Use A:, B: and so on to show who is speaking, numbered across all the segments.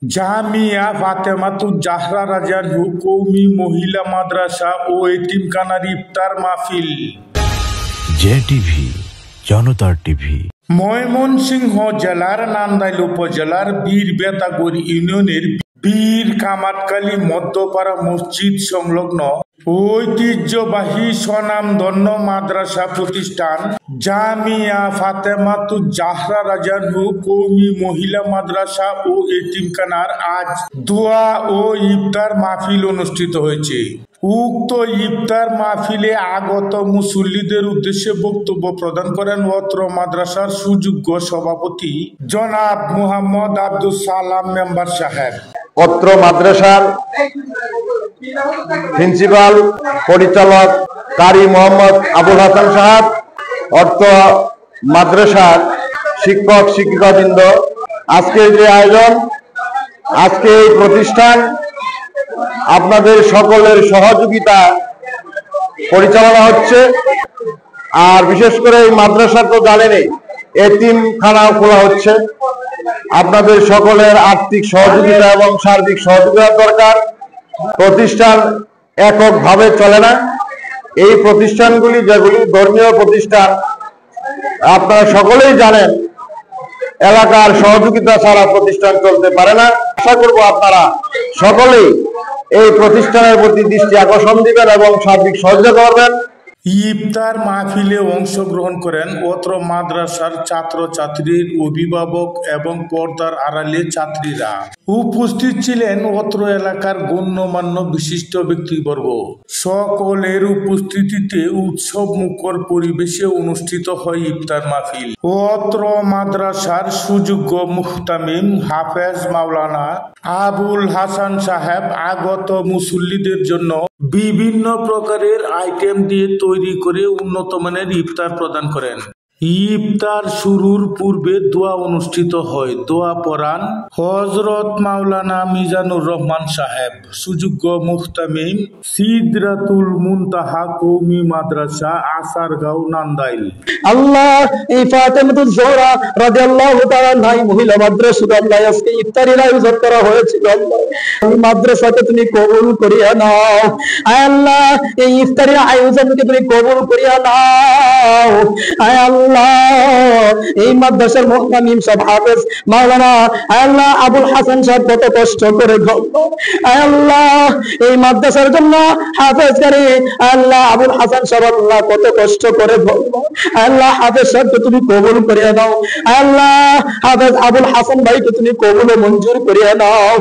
A: জামিয়া ফাতেমাতুজ জাহরা রাদিয়াল্লাহু কওমি মহিলা মাদ্রাসা ও এতিমখানার ইফতার মাহফিল।
B: জেটিভি, জনতার টিভি।
A: ময়মনসিংহ জেলার নান্দাইল উপজেলার বীরবেতাগড় ইউনিয়নের বীর কামাতখালী মধ্যপাড়া মসজিদ সংলগ্ন ঐতিহ্যবাহী স্বনামধন্য মাদ্রাসা প্রতিষ্ঠান জামিয়া ফাতেমাতুজ জাহরা রাদিয়াল্লাহু কওমি মহিলা মাদ্রাসা ও এতিমখানার আজ দোয়া ও ইফতার মাহফিল অনুষ্ঠিত হয়েছে। উক্ত ইফতার মাহফিলে আগত মুসল্লিদের উদ্দেশ্যে বক্তব্য প্রদান করেন অত্র মাদ্রাসার সুযোগ্য সভাপতি জনাব মোহাম্মদ আব্দুল সালাম মেম্বার সাহেব।
C: অত্র মাদ্রাসার প্রিন্সিপাল পরিচালক কারি মোহাম্মদ আবুল হাসান সাহেব, অত্র মাদ্রাসার শিক্ষক শিক্ষিকাবৃন্দ, আজকের যে আয়োজন, আজকে এই প্রতিষ্ঠান আপনাদের সকলের সহযোগিতা পরিচালনা হচ্ছে। আর বিশেষ করে এই মাদ্রাসা তো জানেনই, এতিমখানাও খোলা হচ্ছে। আপনাদের সকলের আর্থিক সহযোগিতা এবং সার্বিক সহযোগিতা দরকার। প্রতিষ্ঠান এককভাবে চলে না। এই প্রতিষ্ঠানগুলি যেগুলি ধর্মীয় প্রতিষ্ঠান, আপনারা সকলেই জানেন, এলাকার সহযোগিতা ছাড়া প্রতিষ্ঠান চলতে পারে না। আশা করব আপনারা সকলেই এই প্রতিষ্ঠানের প্রতি দৃষ্টি আকর্ষণ দিবেন এবং সার্বিক সহযোগিতা করবেন।
A: ইফতার মাহফিলে অংশগ্রহণ করেন অত্র মাদ্রাসার ছাত্রছাত্রীর অভিভাবক এবং পর্দার আড়ালে ছাত্রীরা। উপস্থিত ছিলেন অত্র এলাকার গণ্যমান্য বিশিষ্ট ব্যক্তিবর্গ। সকলের উপস্থিতিতে উৎসব মুখর পরিবেশে অনুষ্ঠিত হয় ইফতার মাহফিল। অত্র মাদ্রাসার সুযোগ্য মুহতামিম হাফেজ মাওলানা আবুল হাসান সাহেব আগত মুসল্লিদের জন্য বিভিন্ন প্রকারের আইটেম দিয়ে তৈরি করে উন্নত মানের ইফতার প্রদান করেন। ইফতার শুরুর পূর্বে দোয়া অনুষ্ঠিত হয়। দোয়া পড়ান হযরত মাওলানা মিজানুর রহমান সাহেব, সুযোগ্য মুহতামিম সিদরাতুল মুনতাহা কওমি মাদ্রাসা, আসারগাঁও, নান্দাইল।
D: আল্লাহ এই ফাতেমাতুজ জাহরা রাদিয়াল্লাহু তাআলা আনহা মহিলা মাদ্রাসা আল্লাহ আজকে ইফতারের আয়োজন করা হয়েছে। আল্লাহ এই মাদ্রাসাকে তুমি কবুল করিয়া নাও। আয় আল্লাহ এই ইফতারের আয়োজনকে তুমি কবুল করিয়া নাও। আয় আল্লাহ এই মাদ্রাসার মুহতামিম সাহেব হাফেজ মাওলানা আল্লাহ আবুল হাসান সাহেব কত কষ্ট করে আয় আল্লাহ এই মাদ্রাসার জন্য হাফেজ করে আল্লাহ আবুল হাসান সাহেব আল্লাহ কত কষ্ট করে আল্লাহ হাফেজ সাহেবকে তুমি কবুল করিয়া নাও। আল্লাহ হাফেজ আবুল হাসান ভাইকে তুমি কবুল ও মঞ্জুর করিয়া নাও।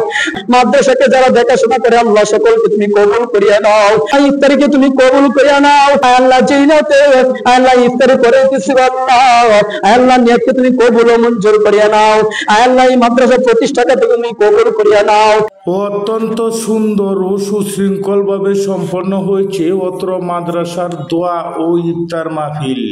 D: মাদ্রাসাকে যারা দেখাশোনা করে আল্লাহ সকলকে তুমি কবুল করিয়া নাও। ইফতারিকে তুমি কবুল করিয়া নাও। আল্লাহ জিনাতে আল্লাহ ইফতারি করে কিছু আল্লাহ নিয়তকে তুমি কবুল ও মঞ্জুর করিয়া নাও। আল্লাহ এই মাদ্রাসা প্রতিষ্ঠাকে তুমি কবুল করিয়া নাও।
A: অত্যন্ত সুন্দর ও সুশৃঙ্খল ভাবে সম্পন্ন হয়েছে অত্র মাদ্রাসার দোয়া ও ইফতার মাহফিল।